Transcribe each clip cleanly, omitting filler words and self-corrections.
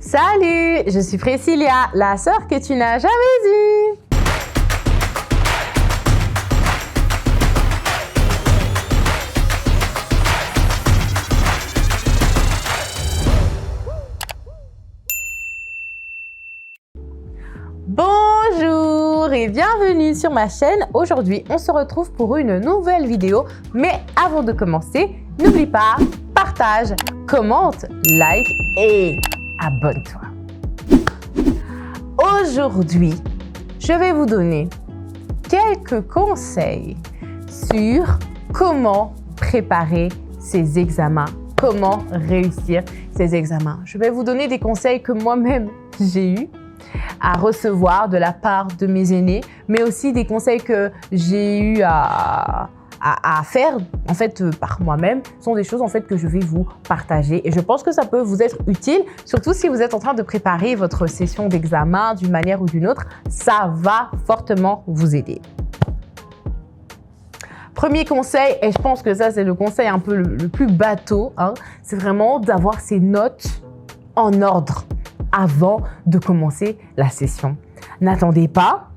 Salut, je suis Priscilla, la sœur que tu n'as jamais eue. Bonjour et bienvenue sur ma chaîne. Aujourd'hui, on se retrouve pour une nouvelle vidéo. Mais avant de commencer, n'oublie pas, partage, commente, like et abonne-toi. Aujourd'hui, je vais vous donner quelques conseils sur comment préparer ces examens, comment réussir ces examens. Je vais vous donner des conseils que moi-même j'ai eus à recevoir de la part de mes aînés, mais aussi des conseils que j'ai eu à faire en fait par moi-même. Ce sont des choses en fait que je vais vous partager et je pense que ça peut vous être utile, surtout si vous êtes en train de préparer votre session d'examen d'une manière ou d'une autre. Ça va fortement vous aider. Premier conseil, et je pense que ça c'est le conseil un peu le plus bateau, c'est vraiment d'avoir ses notes en ordre avant de commencer la session. N'attendez pas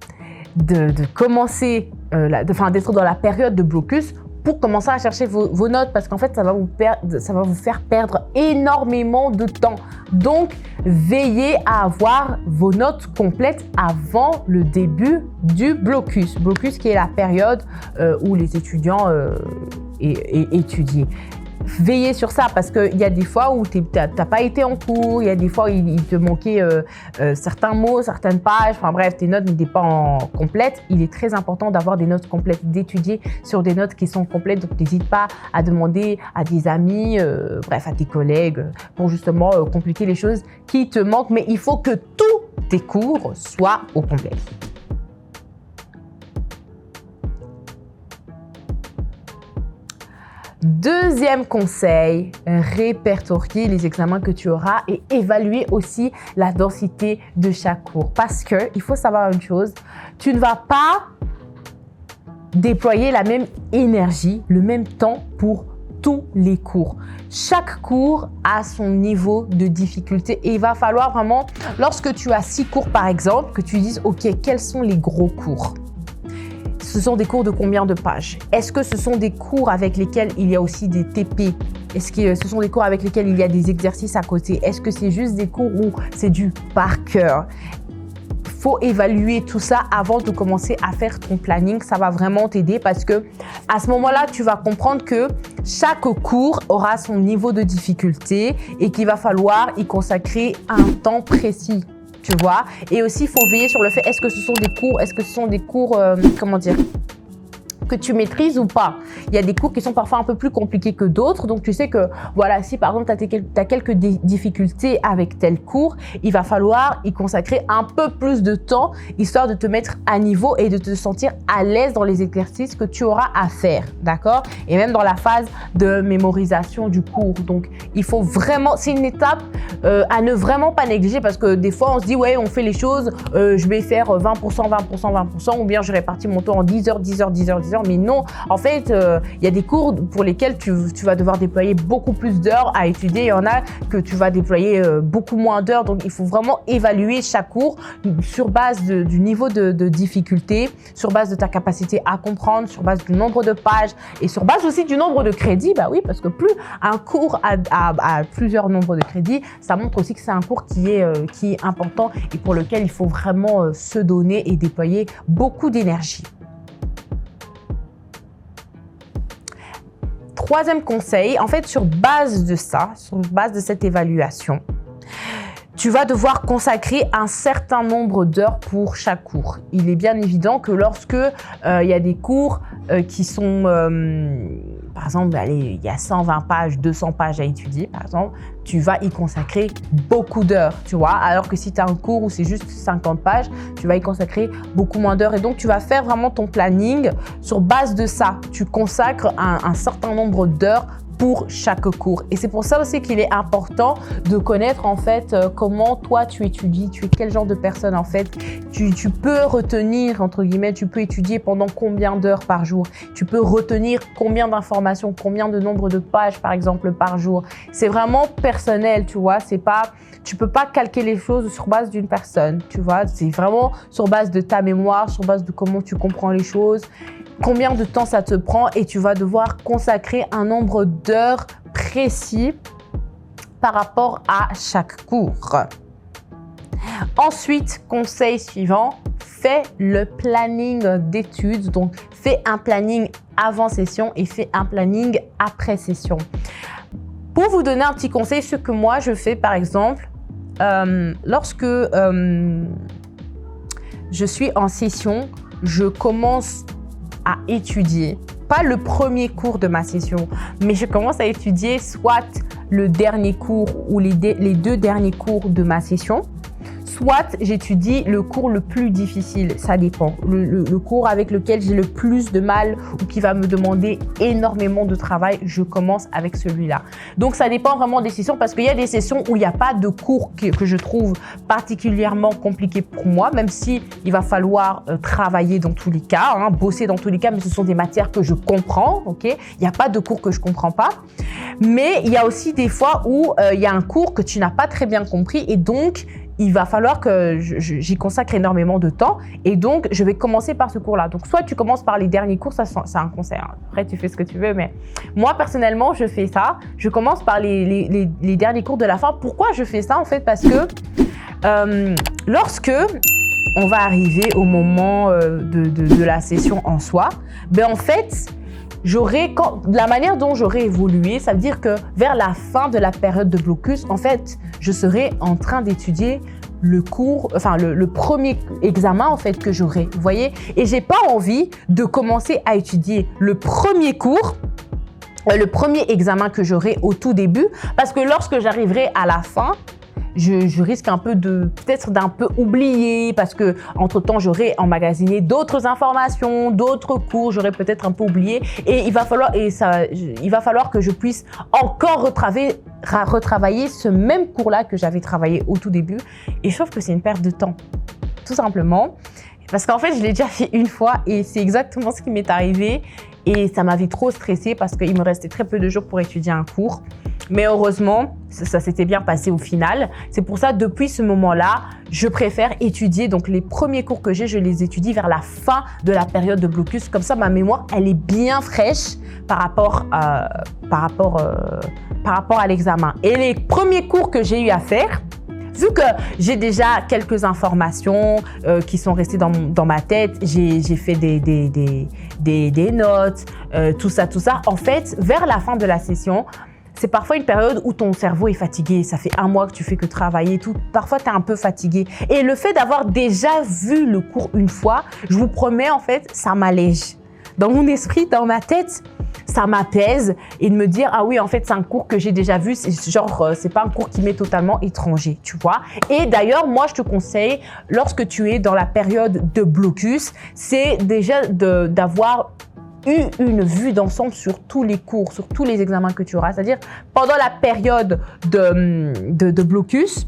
de commencer, d'être dans la période de blocus pour commencer à chercher vos notes parce qu'en fait, ça va vous faire perdre énormément de temps. Donc, veillez à avoir vos notes complètes avant le début du blocus. Blocus qui est la période où les étudiants étudient. Veillez sur ça parce qu'il y a des fois où tu n'as pas été en cours, il y a des fois où il te manquait certains mots, certaines pages, enfin bref, tes notes n'étaient pas complètes. Il est très important d'avoir des notes complètes, d'étudier sur des notes qui sont complètes. Donc, n'hésite pas à demander à des amis, à tes collègues pour justement compléter les choses qui te manquent. Mais il faut que tous tes cours soient au complet. Deuxième conseil, répertorier les examens que tu auras et évaluer aussi la densité de chaque cours. Parce qu'il faut savoir une chose, tu ne vas pas déployer la même énergie, le même temps pour tous les cours. Chaque cours a son niveau de difficulté et il va falloir vraiment, lorsque tu as 6 cours par exemple, que tu dises « Ok, quels sont les gros cours ?» Ce sont des cours de combien de pages? Est-ce que ce sont des cours avec lesquels il y a aussi des TP? Est-ce que ce sont des cours avec lesquels il y a des exercices à côté? Est-ce que c'est juste des cours où c'est du par cœur? Il faut évaluer tout ça avant de commencer à faire ton planning. Ça va vraiment t'aider parce que à ce moment-là, tu vas comprendre que chaque cours aura son niveau de difficulté et qu'il va falloir y consacrer un temps précis. Tu vois, et aussi il faut veiller sur le fait est-ce que ce sont des cours que tu maîtrises ou pas. Il y a des cours qui sont parfois un peu plus compliqués que d'autres, donc tu sais que voilà, si par exemple tu as quelques difficultés avec tel cours, il va falloir y consacrer un peu plus de temps histoire de te mettre à niveau et de te sentir à l'aise dans les exercices que tu auras à faire, d'accord? Et même dans la phase de mémorisation du cours. Donc il faut vraiment, c'est une étape à ne vraiment pas négliger parce que des fois on se dit ouais, on fait les choses, je vais faire 20%, ou bien je répartis mon temps en 10 heures, mais non, en fait, il y a des cours pour lesquels tu vas devoir déployer beaucoup plus d'heures à étudier. Il y en a que tu vas déployer beaucoup moins d'heures. Donc, il faut vraiment évaluer chaque cours sur base du niveau de difficulté, sur base de ta capacité à comprendre, sur base du nombre de pages et sur base aussi du nombre de crédits. Bah oui, parce que plus un cours a plusieurs nombres de crédits, ça montre aussi que c'est un cours qui est important et pour lequel il faut vraiment se donner et déployer beaucoup d'énergie. Troisième conseil, en fait, sur base de cette évaluation, tu vas devoir consacrer un certain nombre d'heures pour chaque cours. Il est bien évident que lorsque il y a des cours qui sont, par exemple, il y a 120 pages, 200 pages à étudier, par exemple, tu vas y consacrer beaucoup d'heures, tu vois. Alors que si tu as un cours où c'est juste 50 pages, tu vas y consacrer beaucoup moins d'heures. Et donc, tu vas faire vraiment ton planning sur base de ça. Tu consacres un certain nombre d'heures pour chaque cours. Et c'est pour ça aussi qu'il est important de connaître en fait comment toi tu étudies, tu es quel genre de personne en fait. Tu peux retenir, entre guillemets, tu peux étudier pendant combien d'heures par jour. Tu peux retenir combien d'informations, combien de nombre de pages par exemple par jour. C'est vraiment personnel, tu vois. C'est pas, tu peux pas calquer les choses sur base d'une personne, tu vois. C'est vraiment sur base de ta mémoire, sur base de comment tu comprends les choses. Combien de temps ça te prend et tu vas devoir consacrer un nombre d'heures précis par rapport à chaque cours. Ensuite, conseil suivant, fais le planning d'études. Donc, fais un planning avant session et fais un planning après session. Pour vous donner un petit conseil, ce que moi je fais par exemple, lorsque je suis en session, je commence à étudier, pas le premier cours de ma session, mais je commence à étudier soit le dernier cours ou les deux derniers cours de ma session, soit j'étudie le cours le plus difficile, ça dépend. Le cours avec lequel j'ai le plus de mal ou qui va me demander énormément de travail, je commence avec celui-là. Donc, ça dépend vraiment des sessions parce qu'il y a des sessions où il n'y a pas de cours que je trouve particulièrement compliqué pour moi, même si il va falloir travailler dans tous les cas, hein, bosser dans tous les cas, mais ce sont des matières que je comprends, ok? Il n'y a pas de cours que je ne comprends pas. Mais il y a aussi des fois où il y a un cours que tu n'as pas très bien compris et donc, il va falloir que j'y consacre énormément de temps et donc je vais commencer par ce cours-là. Donc soit tu commences par les derniers cours, ça c'est un conseil. Hein. Après tu fais ce que tu veux, mais moi personnellement je fais ça. Je commence par les derniers cours de la fin. Pourquoi je fais ça en fait? Parce que lorsque on va arriver au moment de la session en soi, ben en fait la manière dont j'aurai évolué, ça veut dire que vers la fin de la période de blocus, en fait, je serai en train d'étudier le cours, enfin le premier examen en fait que j'aurai, vous voyez. Et j'ai pas envie de commencer à étudier le premier cours, le premier examen que j'aurai au tout début, parce que lorsque j'arriverai à la fin, je risque un peu peut-être d'un peu oublier parce que entre temps j'aurai emmagasiné d'autres informations, d'autres cours, j'aurai peut-être un peu oublié et il va falloir que je puisse encore retravailler ce même cours-là que j'avais travaillé au tout début et je trouve que c'est une perte de temps, tout simplement. Parce qu'en fait, je l'ai déjà fait une fois et c'est exactement ce qui m'est arrivé et ça m'avait trop stressée parce qu'il me restait très peu de jours pour étudier un cours. Mais heureusement, ça s'était bien passé au final. C'est pour ça, depuis ce moment-là, je préfère étudier. Donc, les premiers cours que j'ai, je les étudie vers la fin de la période de blocus. Comme ça, ma mémoire, elle est bien fraîche par rapport à l'examen. Et les premiers cours que j'ai eu à faire, vu que j'ai déjà quelques informations qui sont restées dans ma tête, j'ai fait des notes, tout ça. En fait, vers la fin de la session, c'est parfois une période où ton cerveau est fatigué. Ça fait un mois que tu fais que travailler, tout. Parfois, tu es un peu fatigué. Et le fait d'avoir déjà vu le cours une fois, je vous promets, en fait, ça m'allège. Dans mon esprit, dans ma tête, ça m'apaise et de me dire, ah oui, en fait, c'est un cours que j'ai déjà vu. C'est genre, c'est pas un cours qui m'est totalement étranger, tu vois. Et d'ailleurs, moi, je te conseille, lorsque tu es dans la période de blocus, c'est déjà d'avoir une vue d'ensemble sur tous les cours, sur tous les examens que tu auras. C'est-à-dire, pendant la période de blocus,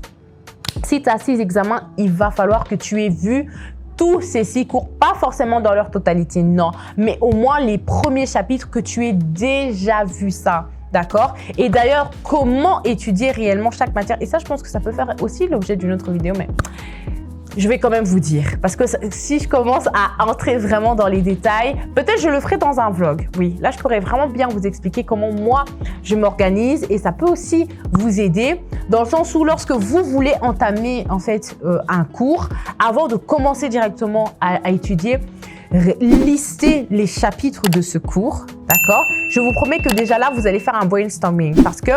si tu as 6 examens, il va falloir que tu aies vu tous ces 6 cours, pas forcément dans leur totalité, non, mais au moins les premiers chapitres que tu aies déjà vu ça. D'accord? Et d'ailleurs, comment étudier réellement chaque matière? Et ça, je pense que ça peut faire aussi l'objet d'une autre vidéo, mais je vais quand même vous dire, parce que si je commence à entrer vraiment dans les détails, peut-être je le ferai dans un vlog. Oui, là, je pourrais vraiment bien vous expliquer comment moi, je m'organise et ça peut aussi vous aider dans le sens où lorsque vous voulez entamer en fait un cours, avant de commencer directement à étudier, listez les chapitres de ce cours, d'accord? Je vous promets que déjà là, vous allez faire un brainstorming parce que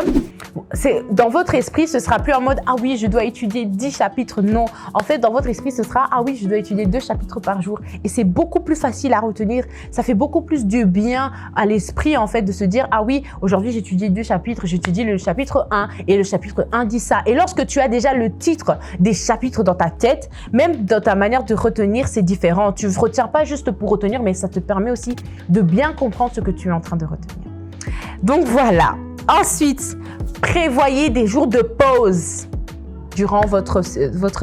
dans votre esprit, ce sera plus en mode « Ah oui, je dois étudier 10 chapitres ». Non, en fait, dans votre esprit, ce sera « Ah oui, je dois étudier 2 chapitres par jour ». Et c'est beaucoup plus facile à retenir. Ça fait beaucoup plus du bien à l'esprit, en fait, de se dire « Ah oui, aujourd'hui, j'ai étudié 2 chapitres, j'étudie le chapitre 1 et le chapitre 1 dit ça ». Et lorsque tu as déjà le titre des chapitres dans ta tête, même dans ta manière de retenir, c'est différent. Tu ne retiens pas juste pour retenir, mais ça te permet aussi de bien comprendre ce que tu es en train de retenir. Donc voilà. Ensuite, prévoyez des jours de pause durant votre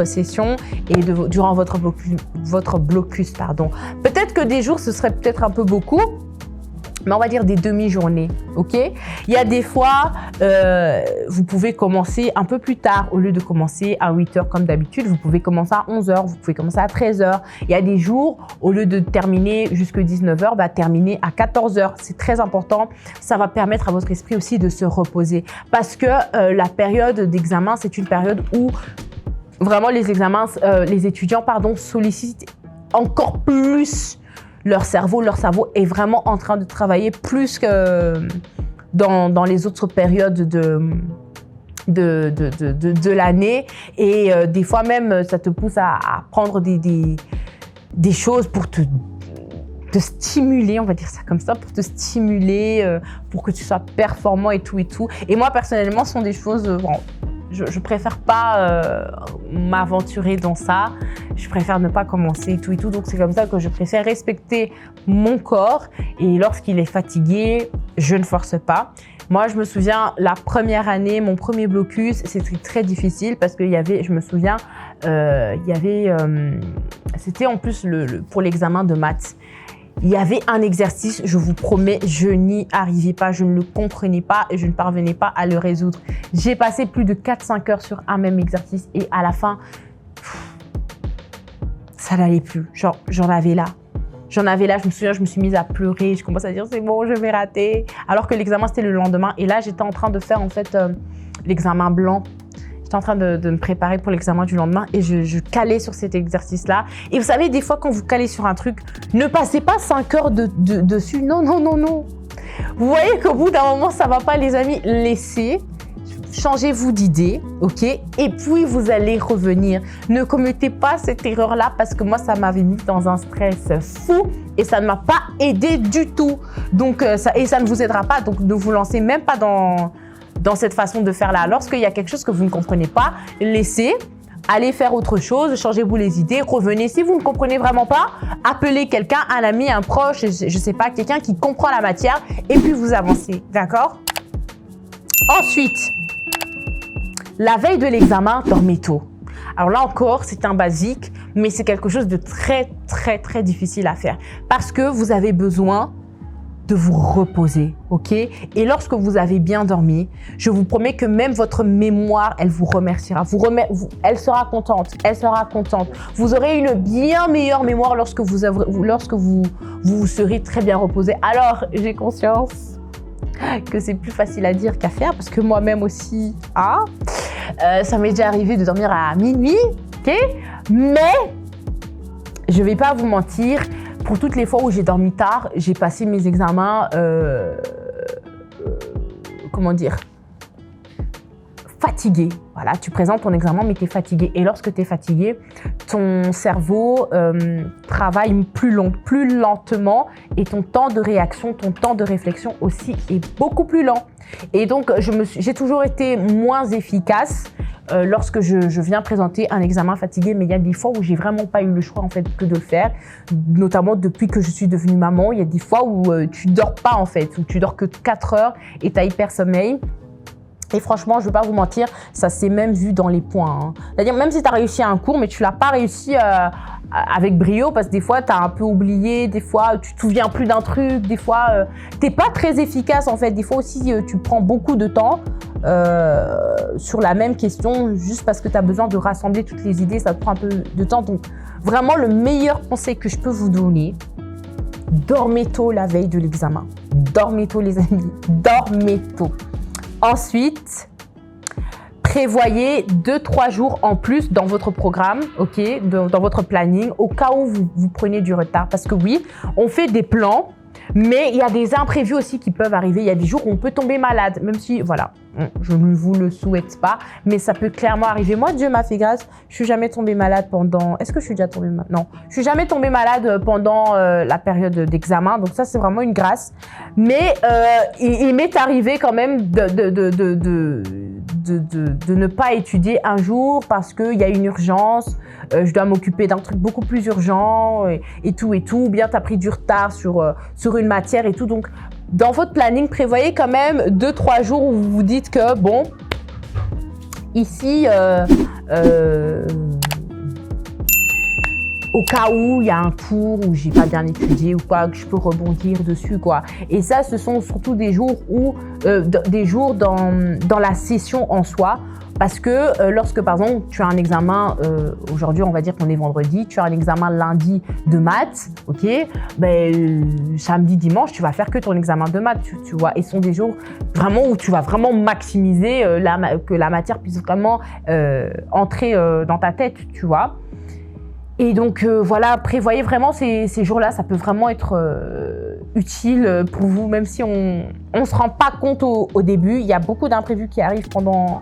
session et durant votre blocus. Peut-être que des jours, ce serait peut-être un peu beaucoup, mais on va dire des demi-journées, ok? Il y a des fois, vous pouvez commencer un peu plus tard. Au lieu de commencer à 8 h comme d'habitude, vous pouvez commencer à 11 h, vous pouvez commencer à 13 h. Il y a des jours, au lieu de terminer jusqu'à 19 h, terminer à 14 h. C'est très important. Ça va permettre à votre esprit aussi de se reposer. Parce que la période d'examen, c'est une période où vraiment les étudiants sollicitent encore plus leur cerveau est vraiment en train de travailler plus que dans les autres périodes de l'année. Et des fois même, ça te pousse à prendre des choses pour te stimuler, on va dire ça comme ça, pour te stimuler, pour que tu sois performant et tout. Et moi, personnellement, ce sont des choses... Je préfère pas m'aventurer dans ça. Je préfère ne pas commencer et tout. Donc, c'est comme ça que je préfère respecter mon corps. Et lorsqu'il est fatigué, je ne force pas. Moi, je me souviens, la première année, mon premier blocus, c'était très difficile parce que c'était en plus pour l'examen de maths. Il y avait un exercice, je vous promets, je n'y arrivais pas, je ne le comprenais pas et je ne parvenais pas à le résoudre. J'ai passé plus de 4-5 heures sur un même exercice et à la fin, ça n'allait plus. Genre, j'en avais là, je me souviens, je me suis mise à pleurer, je commençais à dire c'est bon, je vais rater. Alors que l'examen, c'était le lendemain et là, j'étais en train de faire en fait l'examen blanc. J'étais en train de me préparer pour l'examen du lendemain et je calais sur cet exercice-là. Et vous savez, des fois, quand vous calez sur un truc, ne passez pas 5 heures dessus. Non. Vous voyez qu'au bout d'un moment, ça ne va pas, les amis. Laissez, changez-vous d'idée, ok? Et puis, vous allez revenir. Ne commettez pas cette erreur-là parce que moi, ça m'avait mis dans un stress fou et ça ne m'a pas aidé du tout. Donc, ça ne vous aidera pas. Donc, ne vous lancez même pas dans cette façon de faire là. Lorsqu'il y a quelque chose que vous ne comprenez pas, laissez, allez faire autre chose, changez-vous les idées, revenez. Si vous ne comprenez vraiment pas, appelez quelqu'un, un ami, un proche, je ne sais pas, quelqu'un qui comprend la matière et puis vous avancez, d'accord? Ensuite, la veille de l'examen, dormez tôt. Alors là encore, c'est un basique, mais c'est quelque chose de très, très, très difficile à faire parce que vous avez besoin de vous reposer, ok? Et lorsque vous avez bien dormi, je vous promets que même votre mémoire, elle vous remerciera. Elle sera contente. Vous aurez une bien meilleure mémoire lorsque vous serez très bien reposé. Alors, j'ai conscience que c'est plus facile à dire qu'à faire parce que moi-même aussi, ça m'est déjà arrivé de dormir à minuit, ok? Mais je vais pas vous mentir, pour toutes les fois où j'ai dormi tard, j'ai passé mes examens, fatigué. Voilà, tu présentes ton examen, mais tu es fatigué. Et lorsque tu es fatigué, ton cerveau travaille plus lentement et ton temps de réaction, ton temps de réflexion aussi est beaucoup plus lent. Et donc, j'ai toujours été moins efficace lorsque je viens présenter un examen fatigué, mais il y a des fois où j'ai vraiment pas eu le choix en fait que de le faire, notamment depuis que je suis devenue maman. Il y a des fois où tu dors pas en fait, où tu dors que 4 heures et tu as hyper sommeil. Et franchement, je ne vais pas vous mentir, ça s'est même vu dans les points. C'est-à-dire, même si tu as réussi un cours, mais tu ne l'as pas réussi avec brio, parce que des fois, tu as un peu oublié, des fois, tu ne te souviens plus d'un truc, des fois, tu n'es pas très efficace en fait. Des fois aussi, tu prends beaucoup de temps sur la même question, juste parce que tu as besoin de rassembler toutes les idées, ça te prend un peu de temps. Donc, vraiment, le meilleur conseil que je peux vous donner, dormez tôt la veille de l'examen. Dormez tôt, les amis, dormez tôt. Ensuite, prévoyez 2-3 jours en plus dans votre programme, ok, dans votre planning, au cas où vous prenez du retard. Parce que oui, on fait des plans, mais il y a des imprévus aussi qui peuvent arriver. Il y a des jours où on peut tomber malade, même si, voilà, je ne vous le souhaite pas, mais ça peut clairement arriver. Moi, Dieu m'a fait grâce, je suis jamais tombée malade pendant... Est-ce que je suis déjà tombée malade? Non, je suis jamais tombée malade pendant la période d'examen, donc ça, c'est vraiment une grâce. Mais il m'est arrivé quand même de ne pas étudier un jour parce qu'il y a une urgence, je dois m'occuper d'un truc beaucoup plus urgent et tout, ou bien tu as pris du retard sur une matière et tout. Donc, dans votre planning, prévoyez quand même 2-3 jours où vous vous dites que bon, ici, au cas où il y a un cours où j'ai pas bien étudié ou quoi, que je peux rebondir dessus, quoi. Et ça, ce sont surtout des jours où, dans la session en soi. Parce que lorsque, par exemple, tu as un examen, aujourd'hui, on va dire qu'on est vendredi, tu as un examen lundi de maths, ok, samedi, dimanche, tu vas faire que ton examen de maths, tu vois. Et ce sont des jours vraiment où tu vas vraiment maximiser que la matière puisse vraiment entrer dans ta tête, tu vois. Et donc, voilà, prévoyez vraiment ces jours-là. Ça peut vraiment être utile pour vous, même si on ne se rend pas compte au début. Il y a beaucoup d'imprévus qui arrivent pendant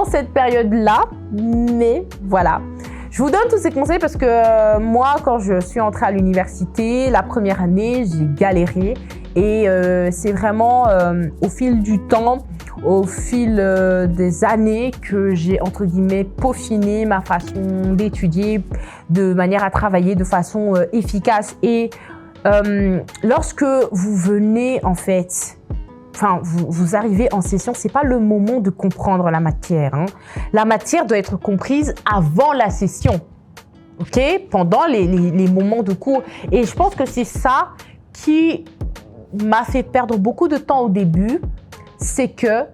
cette période-là. Mais voilà. Je vous donne tous ces conseils parce que moi, quand je suis entrée à l'université, la première année, j'ai galéré. Et c'est vraiment au fil du temps, au fil des années que j'ai, entre guillemets, peaufiné ma façon d'étudier de manière à travailler de façon efficace. Et lorsque vous venez, en fait, vous arrivez en session, c'est pas le moment de comprendre la matière, hein. La matière doit être comprise avant la session, ok? Pendant les moments de cours. Et je pense que c'est ça qui m'a fait perdre beaucoup de temps au début, c'est que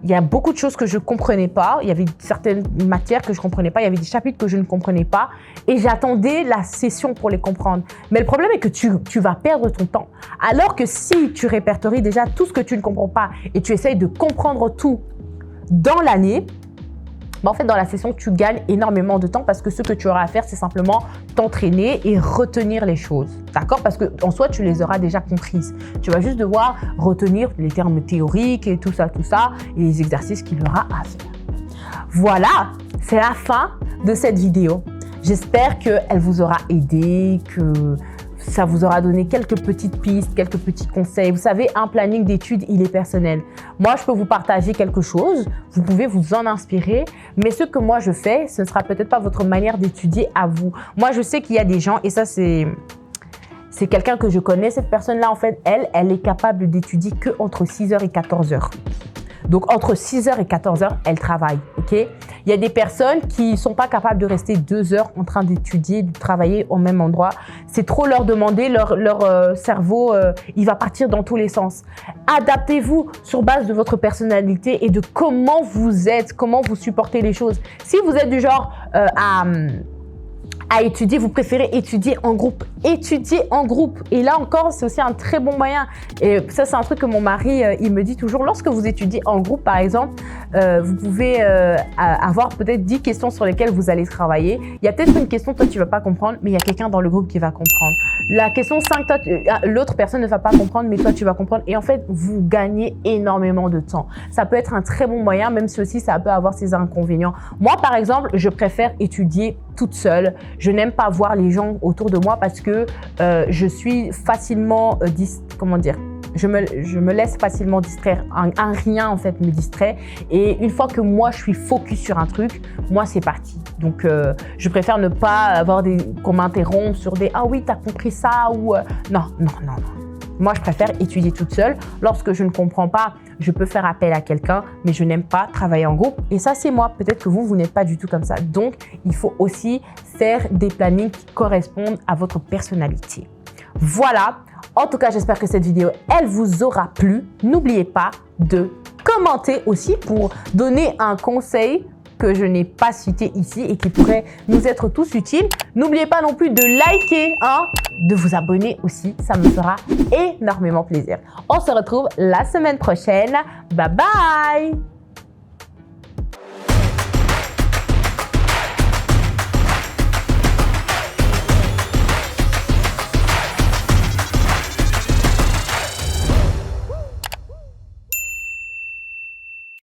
il y a beaucoup de choses que je ne comprenais pas. Il y avait certaines matières que je ne comprenais pas. Il y avait des chapitres que je ne comprenais pas. Et j'attendais la session pour les comprendre. Mais le problème est que tu vas perdre ton temps. Alors que si tu répertories déjà tout ce que tu ne comprends pas et tu essayes de comprendre tout dans l'année, en fait, dans la session, tu gagnes énormément de temps parce que ce que tu auras à faire, c'est simplement t'entraîner et retenir les choses. D'accord? Parce qu'en soi, tu les auras déjà comprises. Tu vas juste devoir retenir les termes théoriques et tout ça, et les exercices qu'il y aura à faire. Voilà, c'est la fin de cette vidéo. J'espère qu'elle vous aura aidé, que ça vous aura donné quelques petites pistes, quelques petits conseils. Vous savez, un planning d'études, il est personnel. Moi, je peux vous partager quelque chose. Vous pouvez vous en inspirer. Mais ce que moi, je fais, ce ne sera peut-être pas votre manière d'étudier à vous. Moi, je sais qu'il y a des gens, et ça, c'est quelqu'un que je connais. Cette personne-là, en fait, elle est capable d'étudier qu'entre 6h et 14h. Donc, entre 6h et 14h, elle travaille, ok? Il y a des personnes qui ne sont pas capables de rester 2 heures en train d'étudier, de travailler au même endroit. C'est trop leur demander, leur cerveau, il va partir dans tous les sens. Adaptez-vous sur base de votre personnalité et de comment vous êtes, comment vous supportez les choses. Si vous êtes du genre à étudier, vous préférez étudier en groupe. Étudier en groupe. Et là encore, c'est aussi un très bon moyen. Et ça, c'est un truc que mon mari, il me dit toujours. Lorsque vous étudiez en groupe, par exemple, vous pouvez avoir peut-être 10 questions sur lesquelles vous allez travailler. Il y a peut-être une question, toi, tu ne vas pas comprendre, mais il y a quelqu'un dans le groupe qui va comprendre. La question 5, toi, l'autre personne ne va pas comprendre, mais toi, tu vas comprendre. Et en fait, vous gagnez énormément de temps. Ça peut être un très bon moyen, même si aussi ça peut avoir ses inconvénients. Moi, par exemple, je préfère étudier toute seule. Je n'aime pas voir les gens autour de moi parce que je suis facilement, je me laisse facilement distraire. Un rien, en fait, me distrait. Et une fois que moi, je suis focus sur un truc, moi, c'est parti. Donc, je préfère ne pas avoir qu'on m'interrompt sur des « Ah oui, t'as compris ça » ou non. Moi, je préfère étudier toute seule. Lorsque je ne comprends pas, je peux faire appel à quelqu'un, mais je n'aime pas travailler en groupe. Et ça, c'est moi. Peut-être que vous n'êtes pas du tout comme ça. Donc, il faut aussi faire des plannings qui correspondent à votre personnalité. Voilà. En tout cas, j'espère que cette vidéo, elle vous aura plu. N'oubliez pas de commenter aussi pour donner un conseil que je n'ai pas cité ici et qui pourrait nous être tous utiles. N'oubliez pas non plus de liker, de vous abonner aussi, ça me fera énormément plaisir. On se retrouve la semaine prochaine. Bye bye!